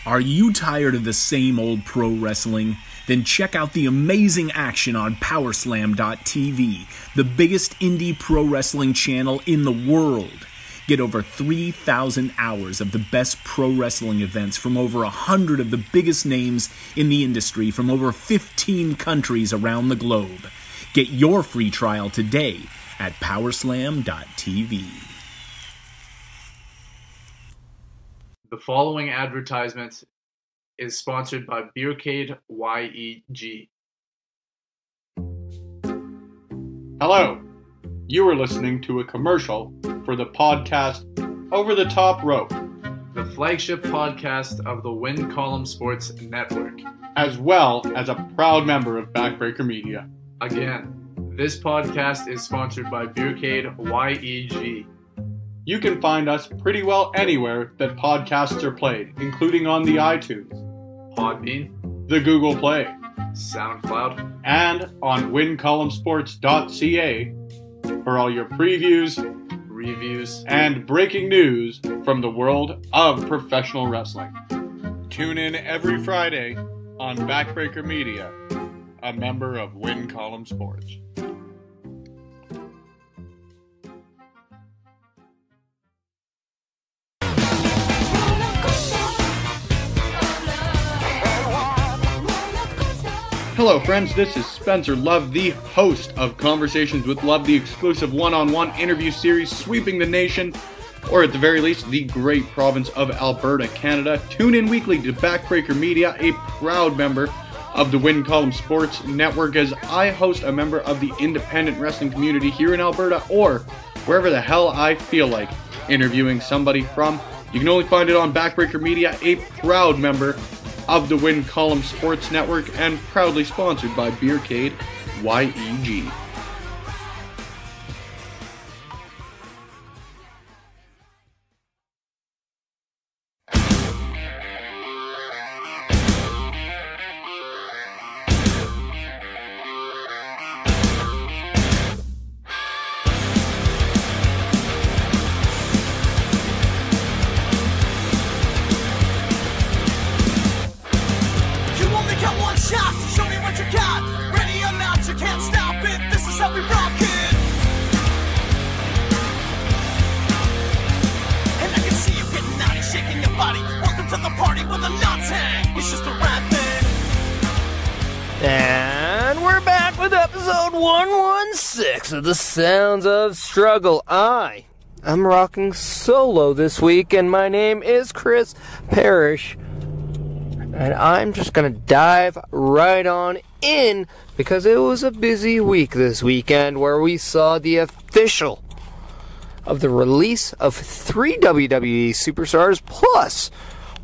Are you tired of the same old pro wrestling? Then check out the amazing action on Powerslam.tv, the biggest indie pro wrestling channel in the world. Get over 3,000 hours of the best pro wrestling events from over 100 of the biggest names in the industry from over 15 countries around the globe. Get your free trial today at Powerslam.tv. The following advertisement is sponsored by Beercade YEG. Hello, you are listening to a commercial for the podcast Over the Top Rope, the flagship podcast of the Win Column Sports Network, as well as a proud member of Backbreaker Media. Again, this podcast is sponsored by Beercade YEG. You can find us pretty well anywhere that podcasts are played, including on the iTunes, Podbean, the Google Play, SoundCloud, and on wincolumnsports.ca for all your previews, reviews, and breaking news from the world of professional wrestling. Tune in every Friday on Backbreaker Media, a member of Win Column Sports. Hello friends, this is Spencer Love, the host of Conversations with Love, the exclusive one-on-one interview series sweeping the nation, or at the very least, the great province of Alberta, Canada. Tune in weekly to Backbreaker Media, a proud member of the Win Column Sports Network, as I host a member of the independent wrestling community here in Alberta, or wherever the hell I feel like interviewing somebody from. You can only find it on Backbreaker Media, a proud member of the Win Column Sports Network, and proudly sponsored by Beercade YEG. And we're back with episode 116 of The Sounds of Struggle. I am rocking solo this week, and my name is Chris Parrish. And I'm just going to dive right on in, because it was a busy week this weekend where we saw the official of the release of 3 WWE superstars plus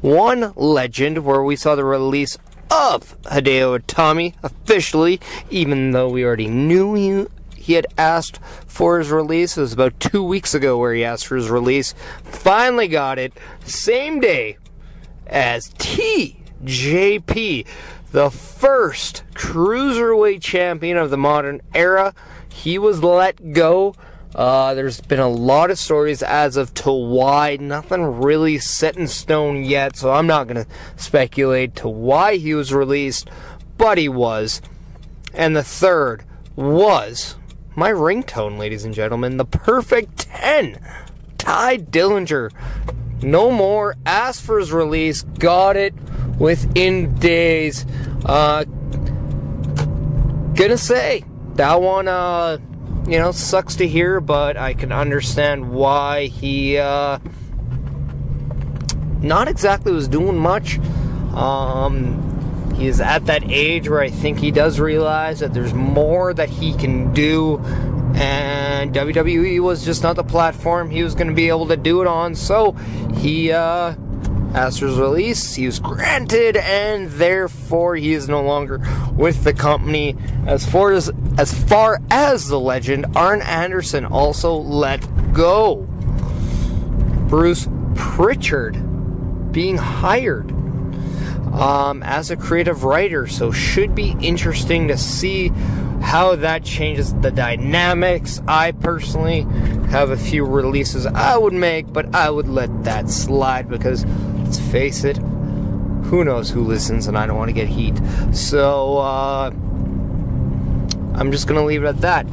1 legend, where we saw the release of Hideo Itami officially, even though we already knew he had asked for his release. It was about 2 weeks ago where he asked for his release. Finally got it, same day as TJP, the first cruiserweight champion of the modern era. He was let go. There's been a lot of stories as of to why. Nothing really set in stone yet, so I'm not going to speculate to why he was released, but he was. And the third was my ringtone, ladies and gentlemen, the Perfect 10. Ty Dillinger, no more, asked for his release, got it within days. Gonna say, that one, sucks to hear, but I can understand why he, not exactly was doing much. He is at that age where I think he does realize that there's more that he can do, and WWE was just not the platform he was going to be able to do it on, so he, asked for his release, he was granted, and therefore he is no longer with the company. As far as the legend, Arn Anderson also let go. Bruce Pritchard being hired as a creative writer, so should be interesting to see how that changes the dynamics. I personally have a few releases I would make, but I would let that slide because, let's face it, who knows who listens, and I don't want to get heat. So, I'm just going to leave it at that.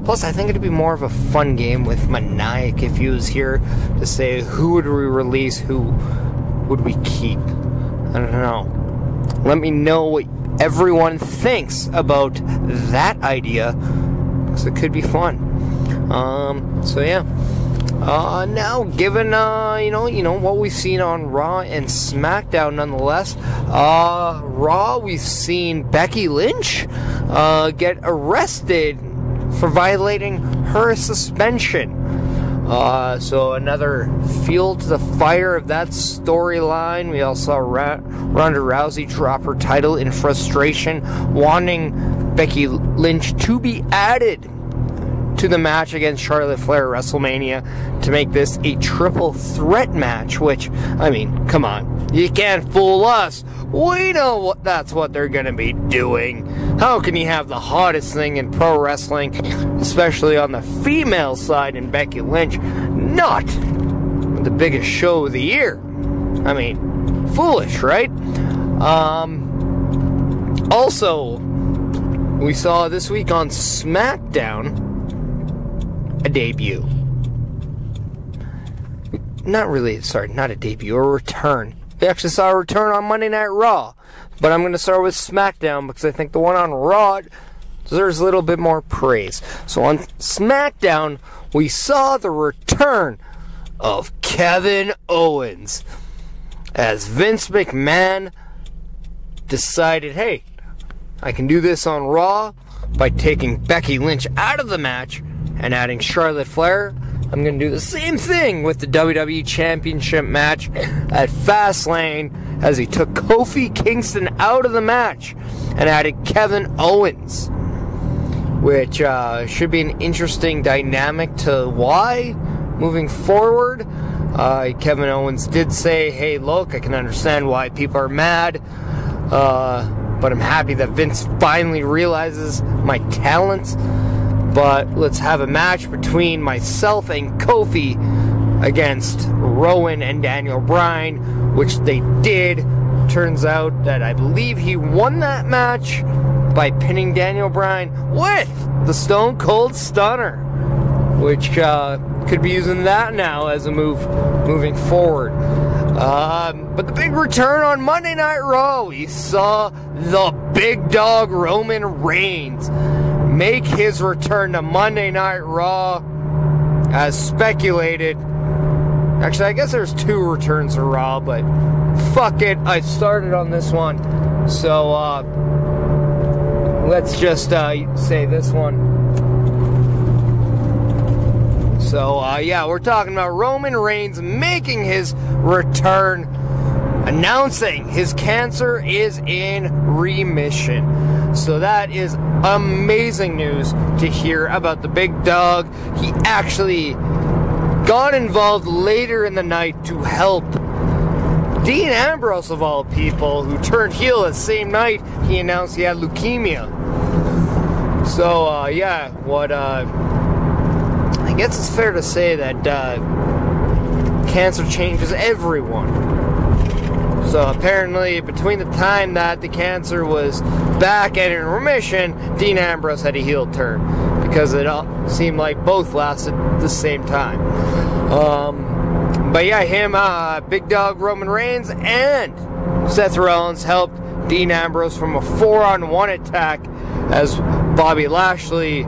Plus, I think it'd be more of a fun game with Meniac if he was here to say who would we release, who would we keep. I don't know. Let me know what everyone thinks about that idea, because it could be fun. So yeah. Now, given what we've seen on Raw and SmackDown, nonetheless, Raw, we've seen Becky Lynch get arrested for violating her suspension. So another fuel to the fire of that storyline. We also saw Ronda Rousey drop her title in frustration, wanting Becky Lynch to be added to the match against Charlotte Flair at WrestleMania to make this a triple threat match, which, I mean, come on. You can't fool us. We know that's what they're going to be doing. How can you have the hottest thing in pro wrestling, especially on the female side, in Becky Lynch, not the biggest show of the year? I mean, foolish, right? Also, we saw this week on SmackDown a debut. Not a debut, a return. We actually saw a return on Monday Night Raw. But I'm going to start with SmackDown because I think the one on Raw deserves a little bit more praise. So on SmackDown, we saw the return of Kevin Owens as Vince McMahon decided, hey, I can do this on Raw by taking Becky Lynch out of the match and adding Charlotte Flair. I'm going to do the same thing with the WWE Championship match at Fastlane as he took Kofi Kingston out of the match and added Kevin Owens, which should be an interesting dynamic to why moving forward. Kevin Owens did say, hey, look, I can understand why people are mad, but I'm happy that Vince finally realizes my talents. But let's have a match between myself and Kofi against Rowan and Daniel Bryan, which they did. Turns out that I believe he won that match by pinning Daniel Bryan with the Stone Cold Stunner, which could be using that now as a move moving forward. But the big return on Monday Night Raw, we saw the big dog Roman Reigns make his return to Monday Night Raw as speculated. Actually, I guess there's 2 returns to Raw, but fuck it, I started on this one. So, let's just say this one. So, yeah, we're talking about Roman Reigns making his return, announcing his cancer is in remission. So that is amazing news to hear about the big dog. He actually got involved later in the night to help Dean Ambrose, of all people, who turned heel the same night he announced he had leukemia. So, yeah, I guess it's fair to say that cancer changes everyone. So apparently, between the time that the cancer was back and in remission, Dean Ambrose had a heel turn, because it all seemed like both lasted the same time. But yeah, him, Big Dog Roman Reigns, and Seth Rollins helped Dean Ambrose from a 4-on-1 attack as Bobby Lashley,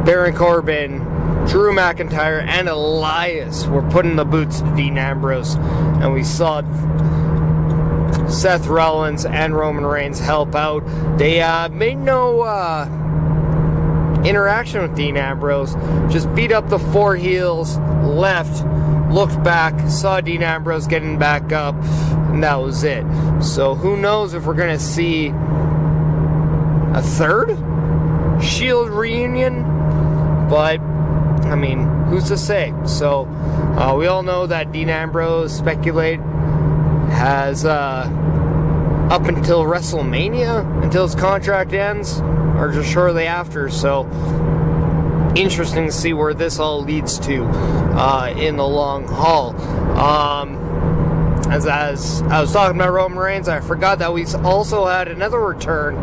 Baron Corbin, Drew McIntyre, and Elias were putting the boots to Dean Ambrose, and we saw Seth Rollins and Roman Reigns help out. They made no interaction with Dean Ambrose, just beat up the 4 heels, left, looked back, saw Dean Ambrose getting back up, and that was it. So who knows if we're going to see a 3rd Shield reunion, but I mean, who's to say? So, we all know that Dean Ambrose, speculate, has up until WrestleMania, until his contract ends, or just shortly after. So, interesting to see where this all leads to in the long haul. as I was talking about Roman Reigns, I forgot that we also had another return,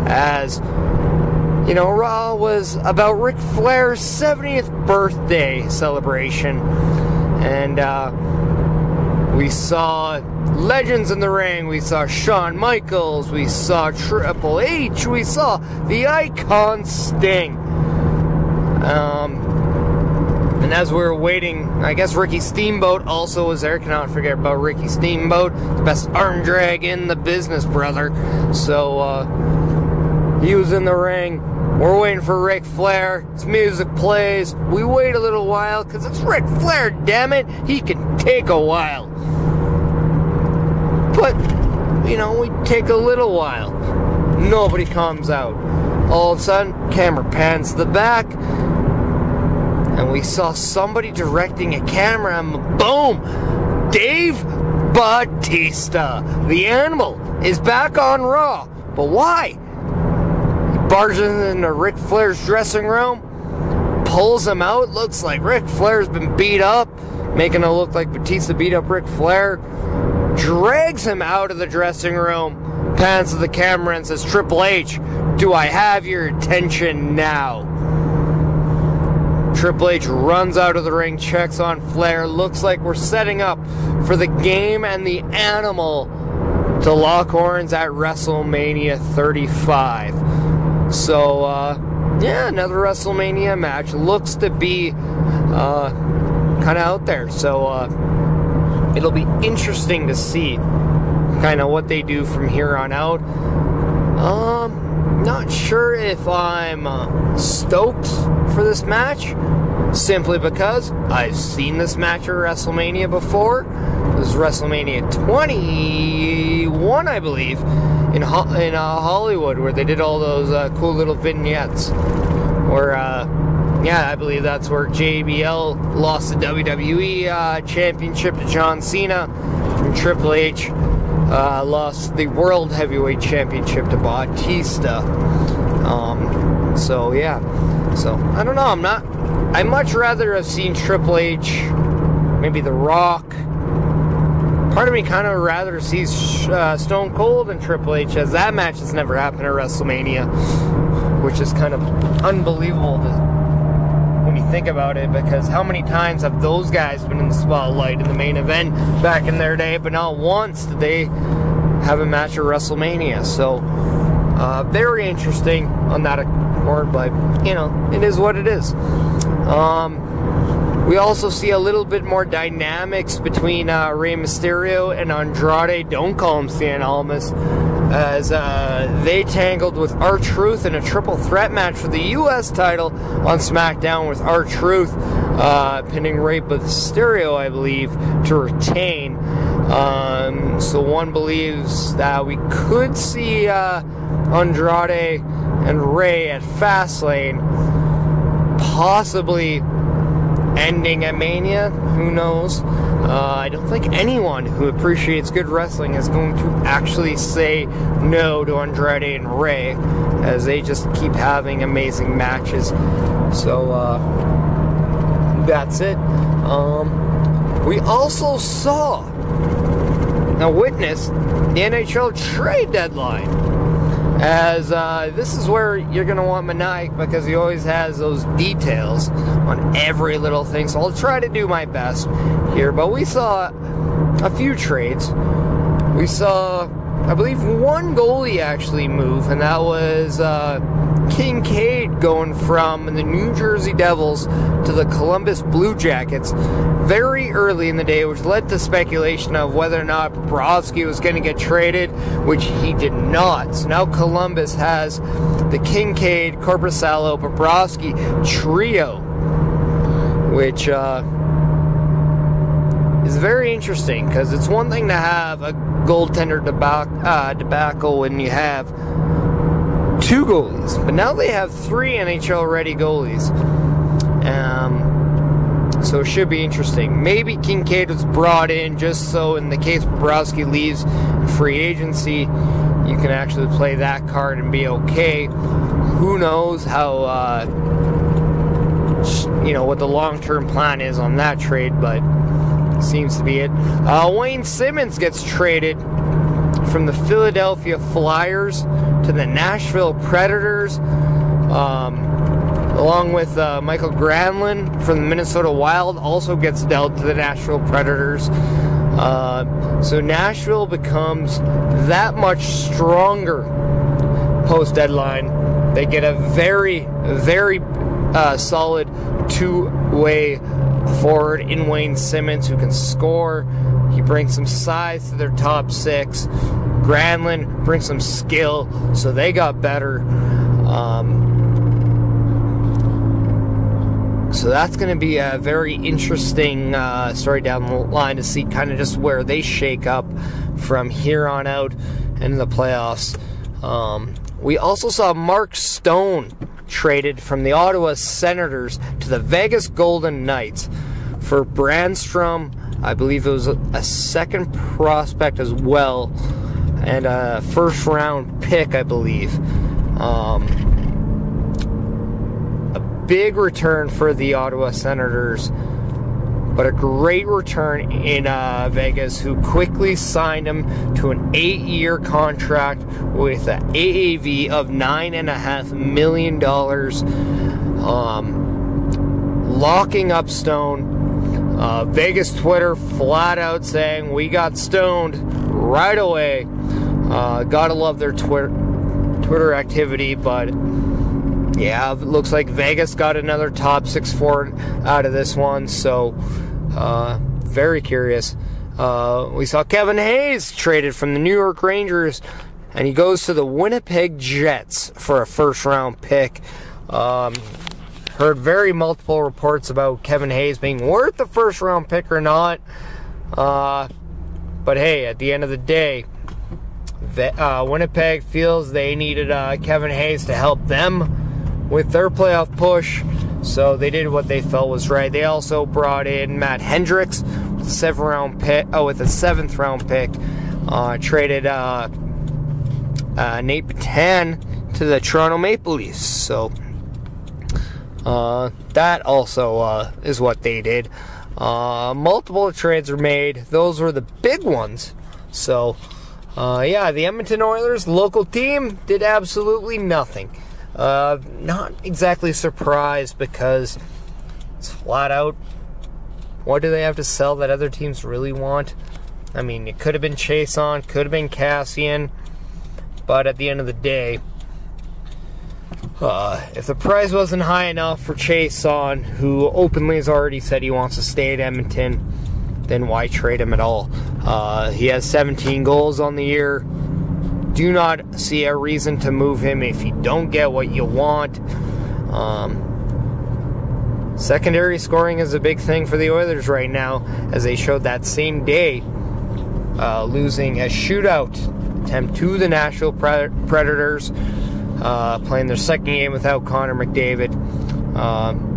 as Raw was about Ric Flair's 70th birthday celebration, and we saw legends in the ring. We saw Shawn Michaels, we saw Triple H, we saw the Icon Sting. And as we were waiting, I guess Ricky Steamboat also was there. Cannot forget about Ricky Steamboat, the best arm drag in the business, brother. So, he was in the ring. We're waiting for Ric Flair. His music plays. We wait a little while, because it's Ric Flair, damn it. He can take a while. But, we take a little while. Nobody comes out. All of a sudden, camera pans to the back, and we saw somebody directing a camera, and boom! Dave Bautista, the Animal, is back on Raw. But why? He barges into Ric Flair's dressing room, pulls him out. Looks like Ric Flair's been beat up, making it look like Batista beat up Ric Flair. Drags him out of the dressing room, pans to the camera and says, "Triple H, do I have your attention now?" Triple H runs out of the ring, checks on Flair. Looks like we're setting up for the Game and the Animal to lock horns at WrestleMania 35. So, another WrestleMania match. Looks to be kind of out there. So, it'll be interesting to see kind of what they do from here on out. Not sure if I'm stoked for this match, simply because I've seen this match at WrestleMania before. It was WrestleMania 21, I believe, in Hollywood, where they did all those cool little vignettes. Where, I believe that's where JBL lost the WWE Championship to John Cena, and Triple H lost the World Heavyweight Championship to Bautista. So I don't know. I'd much rather have seen Triple H, maybe The Rock. Part of me kind of rather sees Stone Cold and Triple H, as that match has never happened at WrestleMania, which is kind of unbelievable when you think about it, because how many times have those guys been in the spotlight in the main event back in their day, but not once did they have a match at WrestleMania. So very interesting on that accord, but it is what it is. We also see a little bit more dynamics between Rey Mysterio and Andrade, don't call him Cien Almas, as they tangled with R-Truth in a triple threat match for the U.S. title on SmackDown, with R-Truth pinning Rey Mysterio, I believe, to retain. So one believes that we could see Andrade and Rey at Fastlane, possibly ending at Mania. Who knows? I don't think anyone who appreciates good wrestling is going to actually say no to Andrade and Rey, as they just keep having amazing matches. So that's it. We also witnessed the NHL trade deadline, as this is where you're going to want Meniac, because he always has those details on every little thing. So I'll try to do my best here. But we saw a few trades. We saw, I believe, one goalie actually move, and that was Kincaid going from the New Jersey Devils to the Columbus Blue Jackets very early in the day, which led to speculation of whether or not Bobrovsky was going to get traded, which he did not. So now Columbus has the Kincaid, Korpisalo, Bobrovsky trio, which is very interesting, because it's one thing to have a goaltender debacle when you have two goalies, but now they have three NHL-ready goalies. So it should be interesting. Maybe Kincaid was brought in just so in the case Bobrovsky leaves in free agency, you can actually play that card and be okay. Who knows how, what the long-term plan is on that trade, but seems to be it. Wayne Simmons gets traded from the Philadelphia Flyers to the Nashville Predators, along with Michael Granlund from the Minnesota Wild, also gets dealt to the Nashville Predators. So Nashville becomes that much stronger post-deadline. They get a very, very solid two-way forward in Wayne Simmons who can score. He brings some size to their top six. Granlund brings some skill, so they got better. So that's going to be a very interesting story down the line to see kind of just where they shake up from here on out in the playoffs. We also saw Mark Stone traded from the Ottawa Senators to the Vegas Golden Knights for Brandstrom. I believe it was a second prospect as well, and a first round pick, I believe. A big return for the Ottawa Senators, but a great return in Vegas, who quickly signed him to an 8-year contract with an AAV of $9.5 million, locking up Stone. Vegas Twitter flat out saying, we got stoned right away. Gotta love their Twitter activity, but yeah, it looks like Vegas got another top 6 forward out of this one, so very curious. We saw Kevin Hayes traded from the New York Rangers, and he goes to the Winnipeg Jets for a first-round pick. Heard very multiple reports about Kevin Hayes being worth the first-round pick or not. But hey, at the end of the day, Winnipeg feels they needed Kevin Hayes to help them with their playoff push, so they did what they felt was right. They also brought in Matt Hendricks with a 7th-round pick. Traded Nate Patan to the Toronto Maple Leafs. So that also is what they did. Multiple trades were made. Those were the big ones. So yeah, the Edmonton Oilers, local team, did absolutely nothing. Not exactly surprised, because it's flat out, what do they have to sell that other teams really want? I mean, it could have been Chason, could have been Cassian, but at the end of the day, if the price wasn't high enough for Chason, who openly has already said he wants to stay at Edmonton, then why trade him at all? He has 17 goals on the year. Do not see a reason to move him if you don't get what you want. Secondary scoring is a big thing for the Oilers right now, as they showed that same day, losing a shootout attempt to the Nashville Predators, playing their second game without Connor McDavid,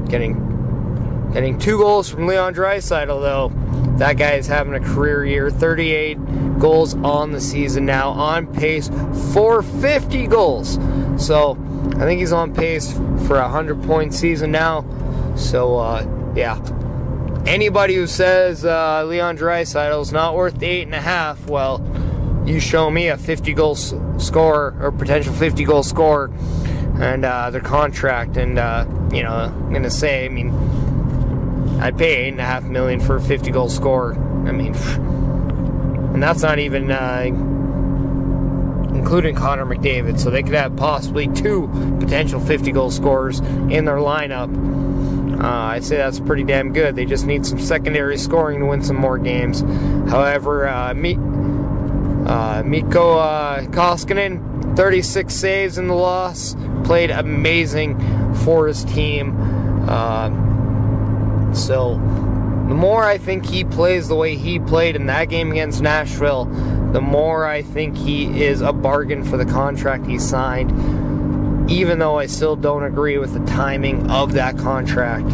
getting 2 goals from Leon Draisaitl, though. That guy is having a career year. 38 goals on the season now, on pace for 50 goals. So I think he's on pace for a 100-point season now. So yeah, anybody who says Leon Draisaitl is not worth 8.5, well, you show me a 50-goal scorer or potential 50-goal scorer and their contract, and you know, I'm gonna say, I mean, I'd pay $8.5 million for a 50-goal scorer. I mean, and that's not even including Connor McDavid. So they could have possibly 2 potential 50-goal scorers in their lineup. I'd say that's pretty damn good. They just need some secondary scoring to win some more games. However, Mikko Koskinen, 36 saves in the loss, played amazing for his team. So the more I think he plays the way he played in that game against Nashville, the more I think he is a bargain for the contract he signed, even though I still don't agree with the timing of that contract.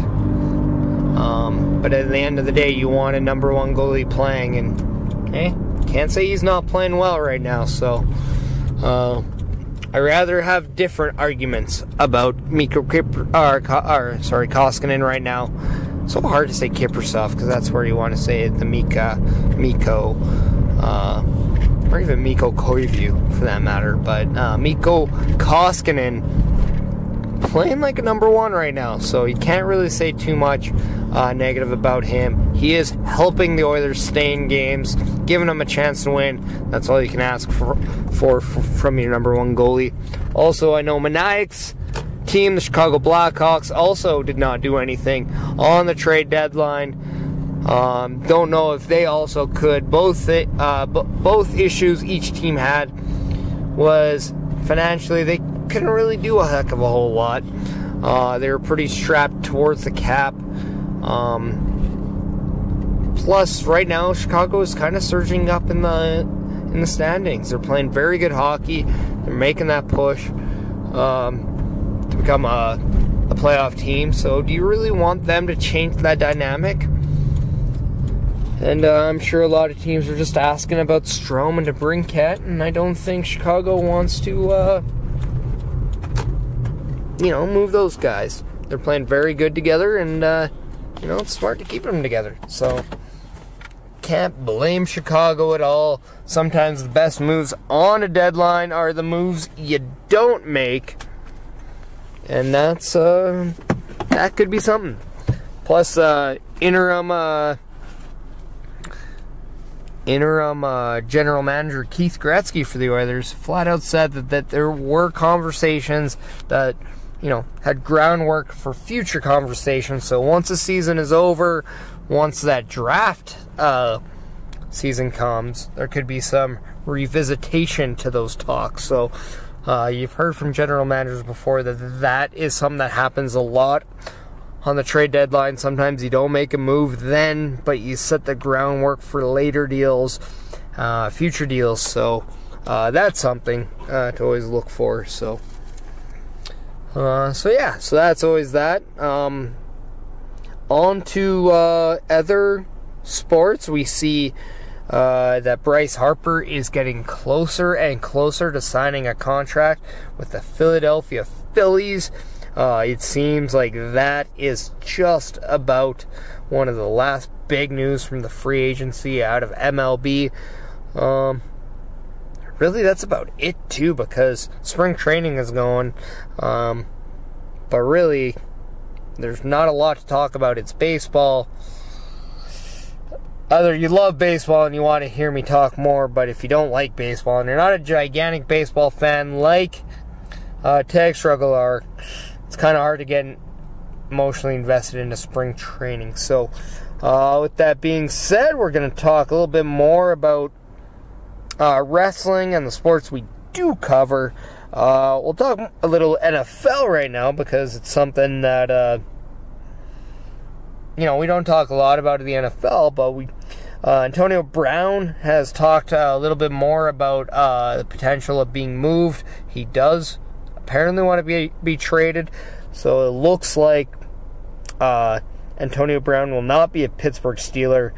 But at the end of the day, you want a number 1 goalie playing, and can't say he's not playing well right now. So I rather have different arguments about Koskinen right now. so hard to say Kiprusoff because that's where you want to say it, the Mikko, or even Mikko Koivu for that matter. But Mikko Koskinen playing like a number one right now, so you can't really say too much negative about him. He is helping the Oilers stay in games, giving them a chance to win. That's all you can ask for from your number one goalie. Also, I know Meniac's team, the Chicago Blackhawks, also did not do anything on the trade deadline. Don't know if they also could. Both issues each team had was financially they couldn't really do a heck of a whole lot. They were pretty strapped towards the cap. Plus, right now Chicago is kind of surging up in the standings. They're playing very good hockey. They're making that push to become a playoff team. So do you really want them to change that dynamic? And I'm sure a lot of teams are just asking about Strome and DeBrincat, and I don't think Chicago wants to move those guys. They're playing very good together, and it's smart to keep them together. So can't blame Chicago at all. Sometimes the best moves on a deadline are the moves you don't make. And that's that could be something. Plus, interim general manager Keith Gretzky for the Oilers flat out said that there were conversations that had groundwork for future conversations. So once the season is over, once that draft season comes, there could be some revisitation to those talks. So you've heard from general managers before that is something that happens a lot on the trade deadline. Sometimes you don't make a move then, but you set the groundwork for later deals, future deals. So that's something to always look for. So that's always that. On to other sports. We see that Bryce Harper is getting closer and closer to signing a contract with the Philadelphia Phillies. It seems like that is just about one of the last big news from the free agency out of MLB. Really, that's about it too, because spring training is going. But really, there's not a lot to talk about. It's baseball. Either you love baseball and you want to hear me talk more, but if you don't like baseball and you're not a gigantic baseball fan like Tag Struggle are, it's kind of hard to get emotionally invested into spring training. So, with that being said, we're going to talk a little bit more about wrestling and the sports we do cover. We'll talk a little NFL right now because it's something that we don't talk a lot about in the NFL, but Antonio Brown has talked a little bit more about the potential of being moved. He does apparently want to be traded, so it looks like Antonio Brown will not be a Pittsburgh Steeler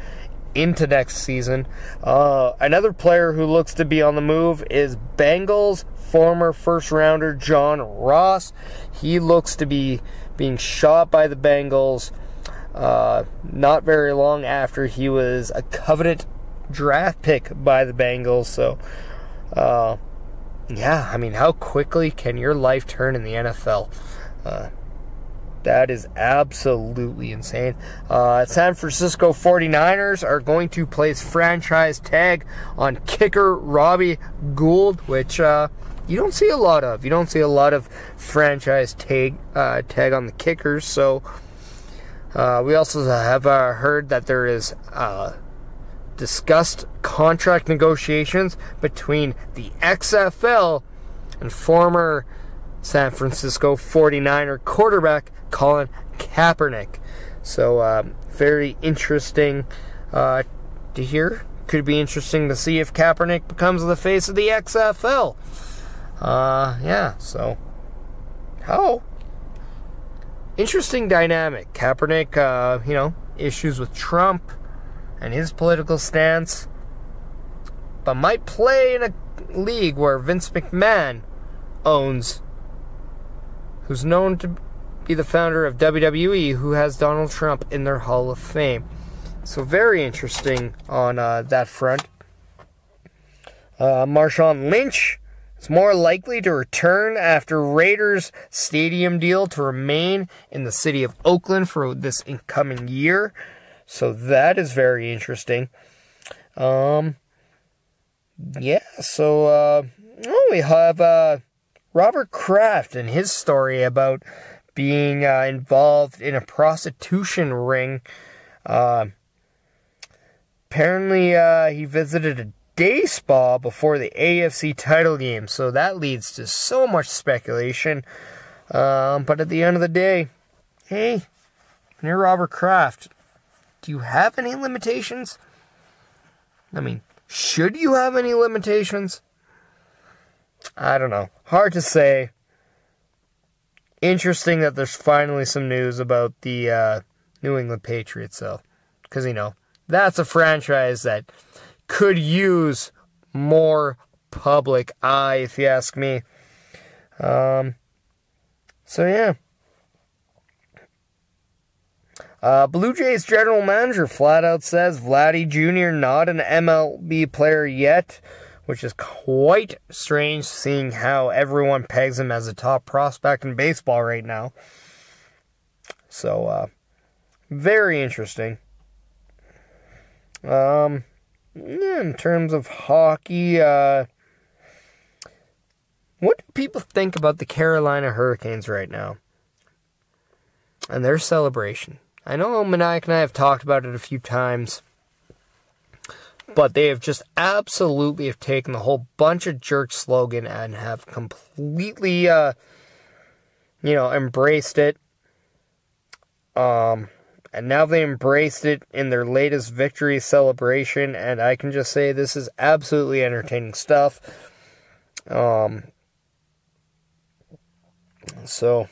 into next season. Another player who looks to be on the move is Bengals former first-rounder John Ross. He looks to be being shot by the Bengals not very long after he was a coveted draft pick by the Bengals. So, how quickly can your life turn in the NFL? That is absolutely insane. San Francisco 49ers are going to place franchise tag on kicker Robbie Gould, which you don't see a lot of. You don't see a lot of franchise tag on the kickers. So we also have heard that there is discussed contract negotiations between the XFL and former San Francisco 49er quarterback Colin Kaepernick. So very interesting to hear. Could be interesting to see if Kaepernick becomes the face of the XFL. So how interesting dynamic. Kaepernick, issues with Trump and his political stance, but might play in a league where Vince McMahon owns, who's known to be the founder of WWE, who has Donald Trump in their Hall of Fame. So very interesting on that front. Marshawn Lynch is more likely to return after Raiders' stadium deal to remain in the city of Oakland for this incoming year. So that is very interesting. We have Robert Kraft and his story about being involved in a prostitution ring. Apparently, he visited a day spa before the AFC title game, so that leads to so much speculation. But at the end of the day, hey, you're Robert Kraft. Do you have any limitations? I mean, should you have any limitations? I don't know. Hard to say. Interesting that there's finally some news about the New England Patriots, though. Because, that's a franchise that could use more public eye, if you ask me. So, yeah. Blue Jays general manager flat out says Vladdy Jr. not an MLB player yet, which is quite strange seeing how everyone pegs him as a top prospect in baseball right now. So, very interesting. In terms of hockey, what do people think about the Carolina Hurricanes right now? And their celebration. I know Meniac and I have talked about it a few times, but they have just absolutely taken the whole bunch of jerk slogan and have completely, embraced it. And now they embraced it in their latest victory celebration, and I can just say this is absolutely entertaining stuff. So,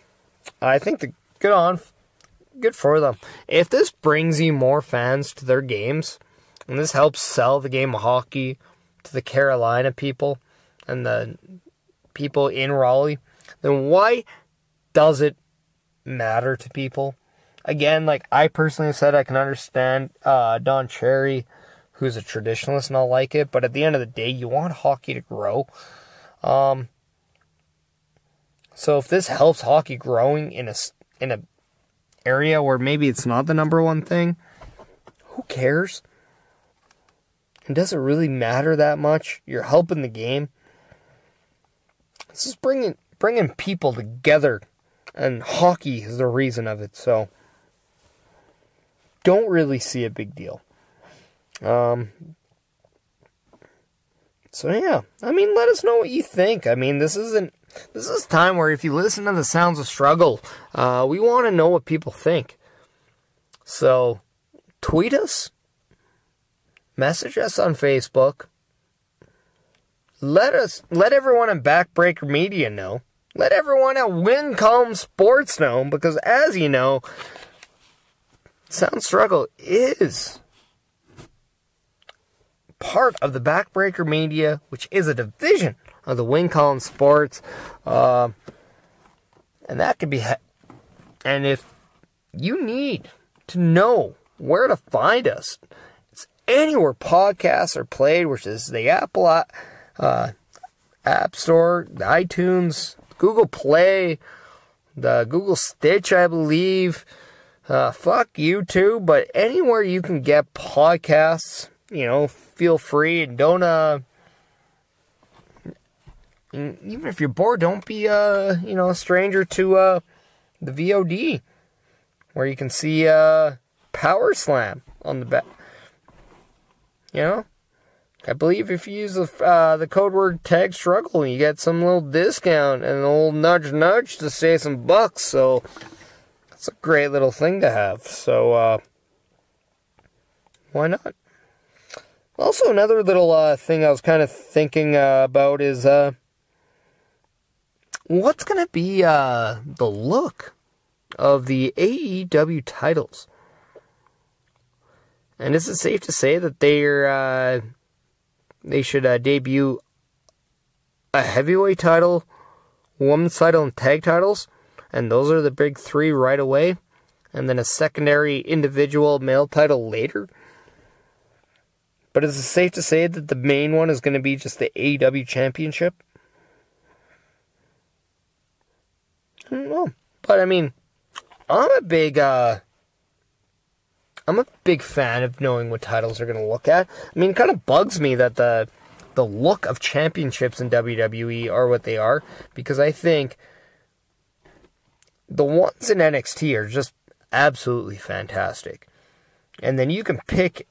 I think good for them. If this brings you more fans to their games, and this helps sell the game of hockey to the Carolina people and the people in Raleigh, then why does it matter to people? Again, like I personally said, I can understand Don Cherry, who's a traditionalist, and I'll like it, but at the end of the day, you want hockey to grow. So if this helps hockey growing in a area where maybe it's not the number one thing, who cares? And does it really matter that much? You're helping the game. This is bringing people together, and hockey is the reason of it. So don't really see a big deal. So yeah, let us know what you think. This is a time where if you listen to the sounds of struggle, we want to know what people think. So tweet us, message us on Facebook. Let everyone at Backbreaker Media know. Let everyone at Wincom Sports know, because as you know, Sound Struggle is part of the Backbreaker Media, which is a division of the Wincom Sports, and that could be. And if you need to know where to find us, it's anywhere podcasts are played, which is the Apple App Store, the iTunes, Google Play, the Google Stitch, I believe. Fuck YouTube, but anywhere you can get podcasts, feel free, and don't, even if you're bored, don't be, a stranger to, the VOD, where you can see, Power Slam on the back. I believe if you use the code word tag struggle, you get some little discount and a little nudge to save some bucks, so it's a great little thing to have. So, why not? Also, another little thing I was kind of thinking about is what's going to be the look of the AEW titles? And is it safe to say that they should debut a heavyweight title, women's title, and tag titles? and those are the big three right away, and then a secondary individual male title later. But is it safe to say that the main one is going to be just the AEW Championship? I don't know. But, I mean, I'm a big fan of knowing what titles they're going to look at. I mean, it kind of bugs me that the look of championships in WWE are what they are, because I think the ones in NXT are just absolutely fantastic. And then you can pick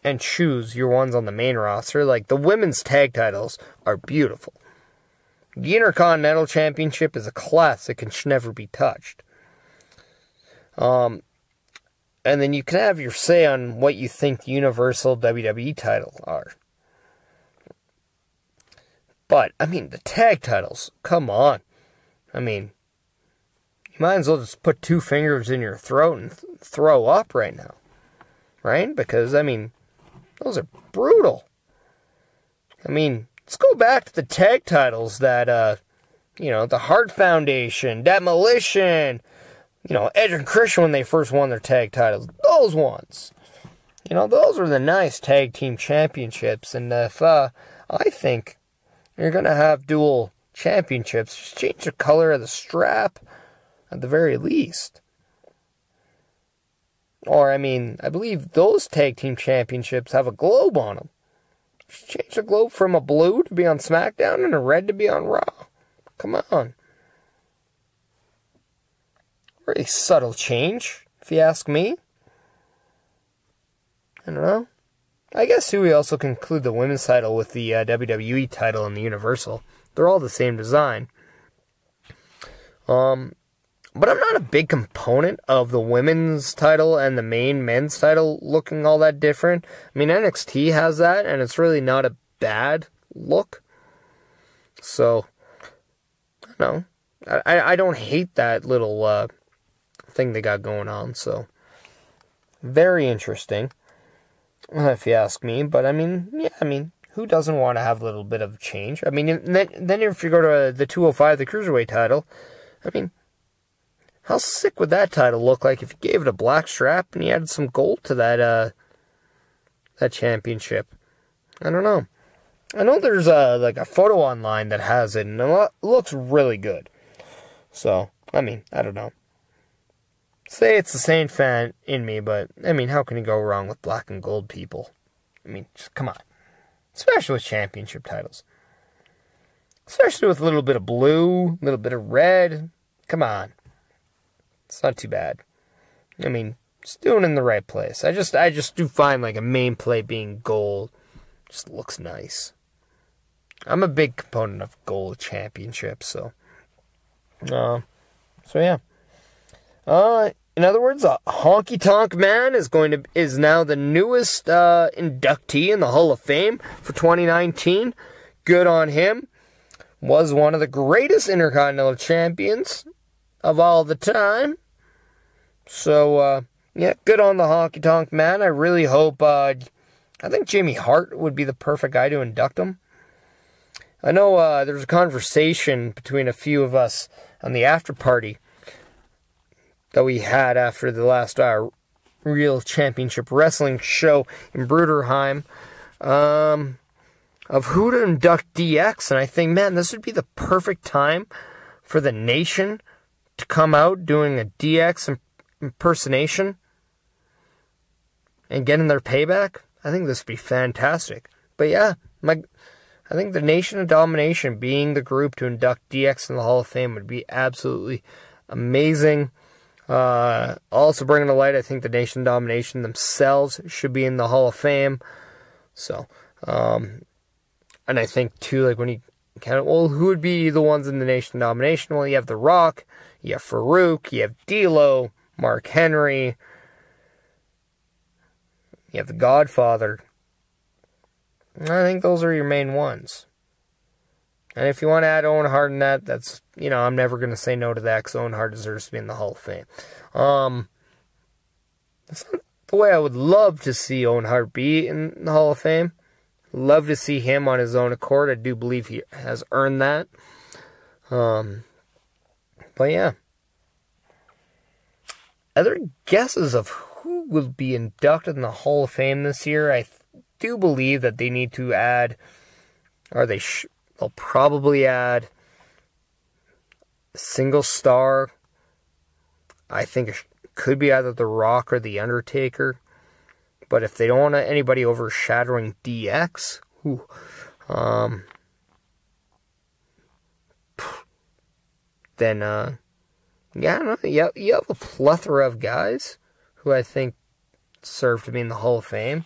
and choose your ones on the main roster. Like, the women's tag titles are beautiful. The Intercontinental Championship is a classic and should never be touched. And then you can have your say on what you think the Universal WWE title are. But, I mean, the tag titles, come on. I mean, you might as well just put two fingers in your throat and throw up right now. Right? Because, I mean, those are brutal. I mean, let's go back to the tag titles that, the Hart Foundation, Demolition, Edge and Christian when they first won their tag titles. Those ones. Those were the nice tag team championships. And if, I think you're going to have dual championships, just change the color of the strap at the very least. Or, I mean, I believe those tag team championships have a globe on them. Just change the globe from a blue to be on SmackDown and a red to be on Raw. Come on. Very subtle change, if you ask me. I don't know. I guess we also conclude the women's title with the WWE title and the Universal. They're all the same design. But I'm not a big component of the women's title and the main men's title looking all that different. I mean, NXT has that, and it's really not a bad look. So, I don't know. I don't hate that little thing they got going on, so very interesting, if you ask me. But, I mean, who doesn't want to have a little bit of change? I mean, then if you go to the 205, the Cruiserweight title, I mean, how sick would that title look like if you gave it a black strap and you added some gold to that championship? I don't know. I know there's a photo online that has it, and it looks really good. So, I mean, I don't know. Say it's the Saint fan in me, but, I mean, how can you go wrong with black and gold people? I mean, just come on. Especially with championship titles. Especially with a little bit of blue, a little bit of red. Come on. It's not too bad. I mean, just doing it in the right place. I just do find like a main plate being gold just looks nice. I'm a big component of gold championships, so yeah. In other words, Honky Tonk Man is now the newest inductee in the Hall of Fame for 2019. Good on him. Was one of the greatest Intercontinental Champions of all the time. So, good on the Honky Tonk Man. I really hope, I think Jimmy Hart would be the perfect guy to induct him. I know there was a conversation between a few of us on the after party that we had after the last Real Championship Wrestling show in Bruderheim, of who to induct DX, and I think, man, this would be the perfect time for the Nation to come out doing a DX impersonation and getting their payback. I think this would be fantastic. But yeah, I think the Nation of Domination being the group to induct DX in the Hall of Fame would be absolutely amazing. Also bringing to light, I think the Nation of Domination themselves should be in the Hall of Fame. So, and I think too, like when you count, well, who would be the ones in the Nation of Domination? Well, you have The Rock, you have Farouk, you have D'Lo, Mark Henry, you have The Godfather. I think those are your main ones. And if you want to add Owen Hart in that, that's, I'm never going to say no to that, because Owen Hart deserves to be in the Hall of Fame. That's not the way I would love to see Owen Hart be in the Hall of Fame. Love to see him on his own accord. I do believe he has earned that. But yeah. other guesses of who will be inducted in the Hall of Fame this year, I do believe that they need to add, or they'll probably add a single star. I think it could be either The Rock or The Undertaker. But if they don't want anybody overshadowing DX, then, you have a plethora of guys who I think serve to be in the Hall of Fame.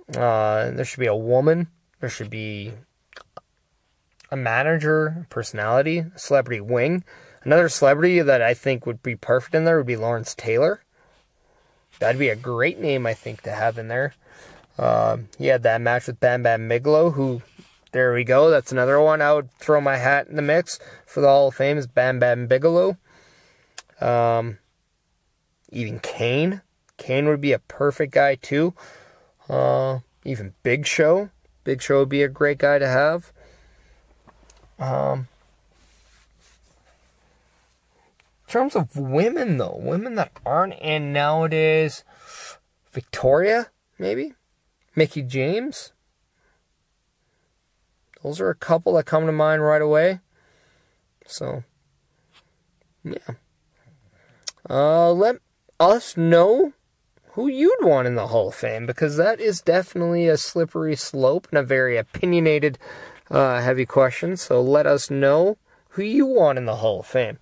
There should be a woman. There should be a manager, a personality, a celebrity wing. Another celebrity that I think would be perfect in there would be Lawrence Taylor. That'd be a great name, I think, to have in there. He had that match with Bam Bam Bigelow, who, there we go, that's another one. I would throw my hat in the mix for the Hall of Fame is Bam Bam Bigelow. Even Kane. Kane would be a perfect guy, too. Even Big Show. Big Show would be a great guy to have. In terms of women, though, women that aren't in nowadays, Victoria, maybe? Mickey James? Those are a couple that come to mind right away. So, yeah. Let us know who you'd want in the Hall of Fame, because that is definitely a slippery slope and a very opinionated, heavy question. So let us know who you want in the Hall of Fame.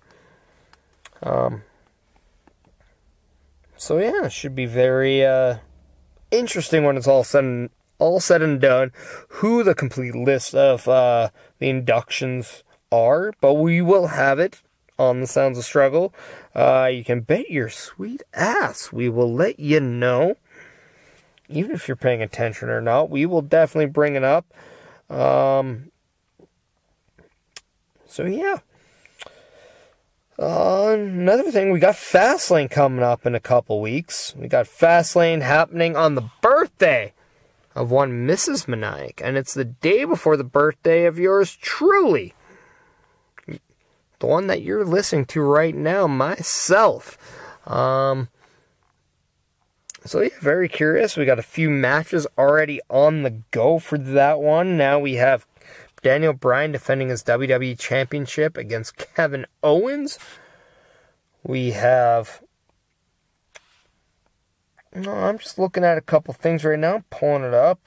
So yeah, it should be very interesting when it's all said and done, who the complete list of the inductions are. But we will have it on the Sounds of Struggle. You can bet your sweet ass we will let you know, even if you're paying attention or not. We will definitely bring it up. So yeah. Another thing, we got Fastlane coming up in a couple weeks. We got Fastlane happening on the birthday of one Mrs. Meniac, and it's the day before the birthday of yours truly. The one that you're listening to right now, myself. So yeah, very curious. We got a few matches already on the go for that one. Now we have Daniel Bryan defending his WWE Championship against Kevin Owens. We have... I'm just looking at a couple things right now, pulling it up.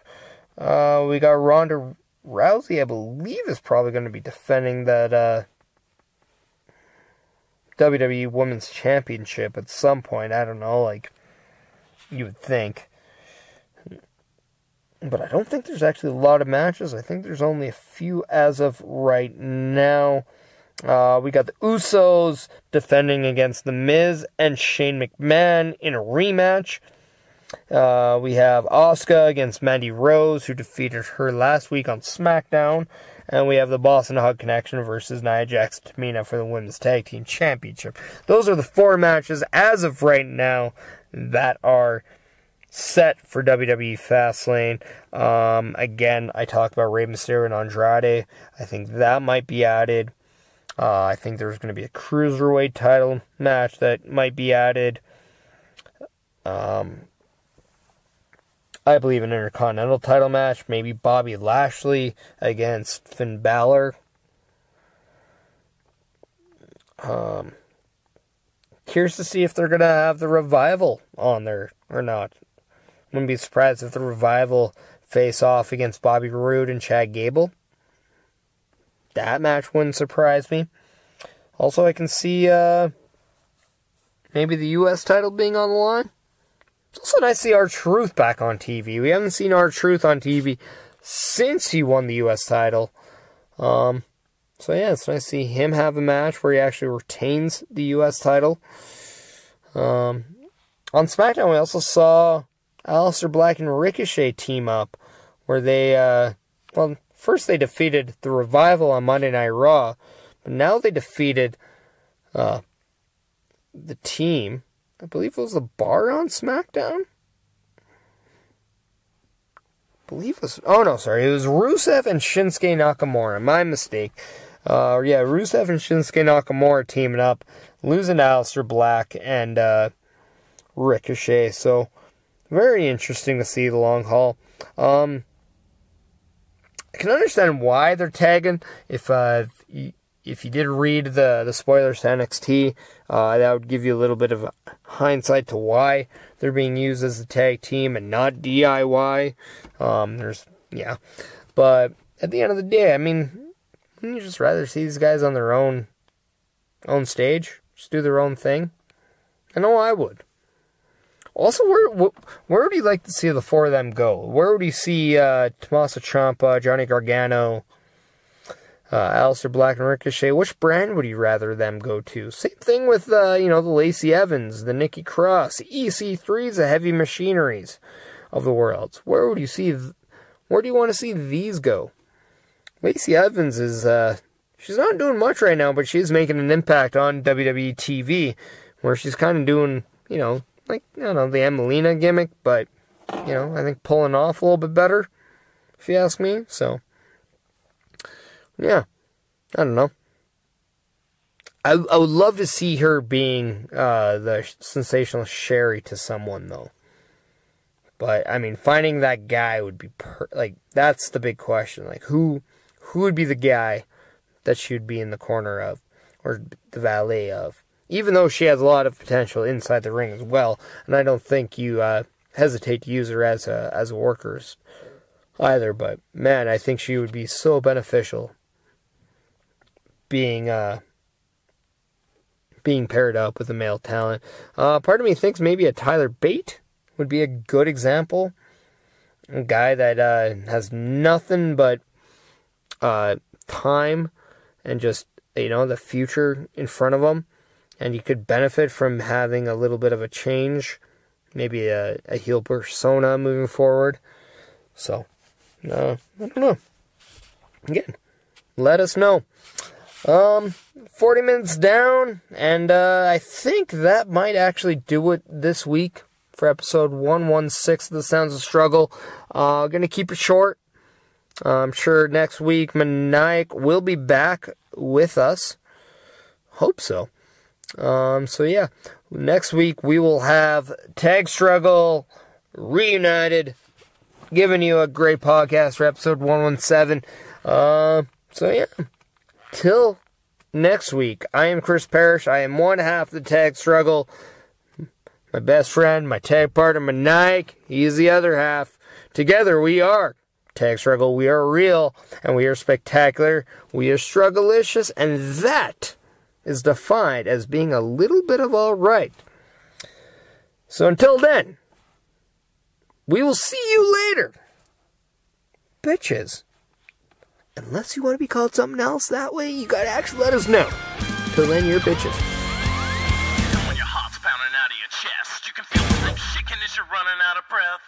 We got Ronda Rousey, I believe, is probably going to be defending that WWE Women's Championship at some point. I don't know, like you would think. But I don't think there's actually a lot of matches. I think there's only a few as of right now. We got the Usos defending against The Miz and Shane McMahon in a rematch. We have Asuka against Mandy Rose, who defeated her last week on SmackDown. And we have the Boston Hug Connection versus Nia Jax and Tamina for the Women's Tag Team Championship. Those are the 4 matches as of right now that are set for WWE Fastlane. Again, I talked about Rey Mysterio and Andrade. I think that might be added. I think there's going to be a Cruiserweight title match that might be added. I believe an Intercontinental title match. Maybe Bobby Lashley against Finn Balor. Curious to see if they're going to have the Revival on there or not. Wouldn't be surprised if the Revival face off against Bobby Roode and Chad Gable. That match wouldn't surprise me. Also, I can see maybe the U.S. title being on the line. It's also nice to see R-Truth back on TV. We haven't seen R-Truth on TV since he won the U.S. title. So yeah, it's nice to see him have a match where he actually retains the U.S. title. On SmackDown, we also saw Aleister Black and Ricochet team up, where they, first they defeated the Revival on Monday Night Raw, but now they defeated the team. I believe it was the Bar on SmackDown? It was Rusev and Shinsuke Nakamura. My mistake. Rusev and Shinsuke Nakamura teaming up. losing to Aleister Black and Ricochet. So, very interesting to see the long haul. I can understand why they're tagging. If you did read the spoilers to NXT, that would give you a little bit of hindsight to why they're being used as a tag team and not DIY. But at the end of the day, I mean, wouldn't you just rather see these guys on their own stage, just do their own thing? I know I would. Also, where would you like to see the four of them go? Where would you see Tommaso Ciampa, Johnny Gargano, Aleister Black, and Ricochet? Which brand would you rather them go to? Same thing with the Lacey Evans, the Nikki Cross, the EC3s, the Heavy Machineries of the world. Where do you want to see these go? Lacey Evans is she's not doing much right now, but she's making an impact on WWE TV, where she's kind of doing, the Emelina gimmick, but, I think pulling off a little bit better, if you ask me. So, yeah, I don't know. I would love to see her being the sensational Sherry to someone, though. But, I mean, finding that guy would be, that's the big question. Like, who would be the guy that she would be in the corner of, or the valet of? Even though she has a lot of potential inside the ring as well, and I don't think you hesitate to use her as a worker either. But man, I think she would be so beneficial being paired up with a male talent. Part of me thinks maybe a Tyler Bate would be a good example, a guy that has nothing but time and just the future in front of him. And you could benefit from having a little bit of a change, maybe a heel persona moving forward. So, I don't know. Again, let us know. 40 minutes down, and I think that might actually do it this week for episode 116 of The Sounds of Struggle. Gonna keep it short. I'm sure next week Meniac will be back with us. Hope so. So yeah, next week we will have Tag Struggle Reunited, giving you a great podcast for episode 117. So yeah, till next week, I am Chris Parrish. I am one half of the Tag Struggle. My best friend, my tag partner, Meniac, he is the other half. Together we are Tag Struggle. We are real, and we are spectacular. We are strugglicious, and that is defined as being a little bit of all right. So until then, we will see you later, bitches. Unless you want to be called something else, that way you gotta actually let us know. Till then, you're bitches. When your heart's pounding out of your chest, you can feel the thing shaking as you're running out of breath.